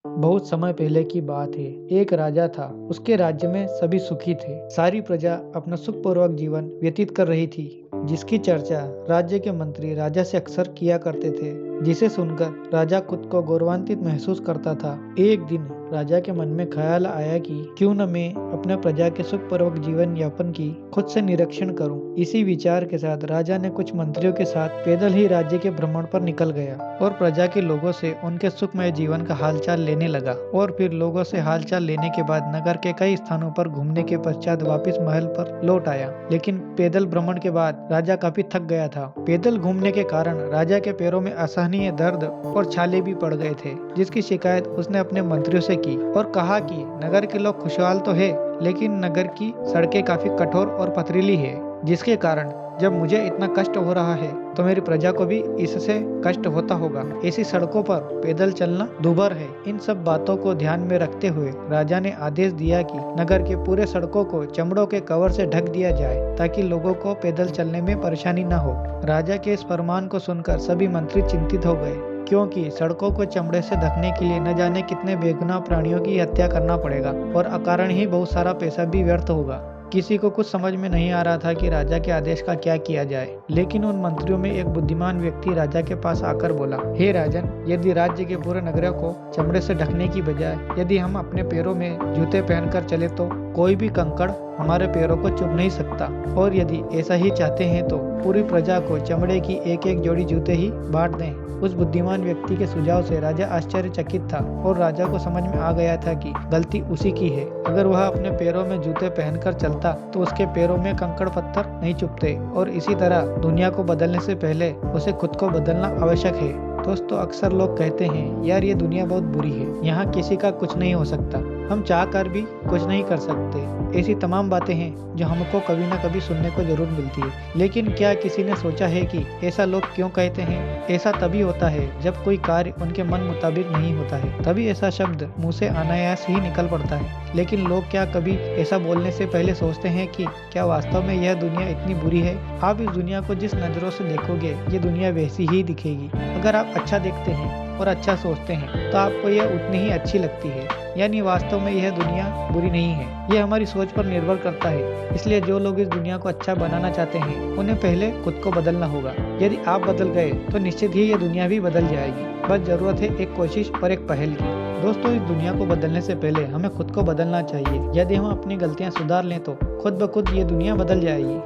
बहुत समय पहले की बात है। एक राजा था। उसके राज्य में सभी सुखी थे। सारी प्रजा अपना सुखपूर्वक जीवन व्यतीत कर रही थी, जिसकी चर्चा राज्य के मंत्री राजा से अक्सर किया करते थे, जिसे सुनकर राजा खुद को गौरवान्वित महसूस करता था। एक दिन राजा के मन में ख्याल आया कि क्यों न मैं अपने प्रजा के सुखपूर्वक जीवन यापन की खुद से निरीक्षण करूं। इसी विचार के साथ राजा ने कुछ मंत्रियों के साथ पैदल ही राज्य के भ्रमण पर निकल गया और प्रजा के लोगों से उनके सुखमय जीवन का हालचाल लेने लगा। और फिर लोगों से हालचाल लेने के बाद नगर के कई स्थानों पर घूमने के पश्चात वापस महल पर लौट आया। लेकिन पैदल भ्रमण के बाद राजा काफी थक गया था। पैदल घूमने के कारण राजा के पैरों में असहनीय दर्द और छाले भी पड़ गए थे, जिसकी शिकायत उसने अपने मंत्रियों से की और कहा कि नगर के लोग खुशहाल तो है, लेकिन नगर की सड़कें काफी कठोर और पथरीली है, जिसके कारण जब मुझे इतना कष्ट हो रहा है तो मेरी प्रजा को भी इससे कष्ट होता होगा। ऐसी सड़कों पर पैदल चलना दूभर है। इन सब बातों को ध्यान में रखते हुए राजा ने आदेश दिया कि नगर के पूरे सड़कों को चमड़ों के कवर से ढक दिया जाए, ताकि लोगों को पैदल चलने में परेशानी न हो। राजा के इस फरमान को सुनकर सभी मंत्री चिंतित हो गए, क्योंकि सड़कों को चमड़े से ढकने के लिए न जाने कितने बेगुनाह प्राणियों की हत्या करना पड़ेगा और अकारण ही बहुत सारा पैसा भी व्यर्थ होगा। किसी को कुछ समझ में नहीं आ रहा था कि राजा के आदेश का क्या किया जाए। लेकिन उन मंत्रियों में एक बुद्धिमान व्यक्ति राजा के पास आकर बोला, हे राजन, यदि राज्य के पूरे नगरों को चमड़े से ढकने की बजाय यदि हम अपने पैरों में जूते पहनकर चले तो कोई भी कंकड़ हमारे पैरों को चुभ नहीं सकता। और यदि ऐसा ही चाहते हैं तो पूरी प्रजा को चमड़े की एक एक जोड़ी जूते ही बांट दें। उस बुद्धिमान व्यक्ति के सुझाव से राजा आश्चर्यचकित था और राजा को समझ में आ गया था कि गलती उसी की है। अगर वह अपने पैरों में जूते पहनकर चलता तो उसके पैरों में कंकड़ पत्थर नहीं चुभते। और इसी तरह दुनिया को बदलने से पहले उसे खुद को बदलना आवश्यक है। दोस्तों, अक्सर लोग कहते हैं, यार ये दुनिया बहुत बुरी है, यहाँ किसी का कुछ नहीं हो सकता, हम चाह कर भी कुछ नहीं कर सकते। ऐसी तमाम बातें हैं जो हमको कभी ना कभी सुनने को जरूर मिलती है। लेकिन क्या किसी ने सोचा है कि ऐसा लोग क्यों कहते हैं? ऐसा तभी होता है जब कोई कार्य उनके मन मुताबिक नहीं होता है, तभी ऐसा शब्द मुंह से अनायास ही निकल पड़ता है। लेकिन लोग क्या कभी ऐसा बोलने से पहले सोचते हैं कि क्या वास्तव में यह दुनिया इतनी बुरी है? आप इस दुनिया को जिस नजरों से देखोगे, ये दुनिया वैसी ही दिखेगी। अगर आप अच्छा देखते हैं और अच्छा सोचते हैं तो आपको यह उतनी ही अच्छी लगती है। यानी वास्तव में यह दुनिया बुरी नहीं है। यह हमारी सोच पर निर्भर करता है। इसलिए जो लोग इस दुनिया को अच्छा बनाना चाहते हैं, उन्हें पहले खुद को बदलना होगा। यदि आप बदल गए तो निश्चित ही यह दुनिया भी बदल जाएगी। बस जरूरत है एक कोशिश और एक पहल की। दोस्तों, इस दुनिया को बदलने से पहले हमें खुद को बदलना चाहिए। यदि हम अपनी गलतियां सुधार लें तो खुद ब खुद ये दुनिया बदल जाएगी।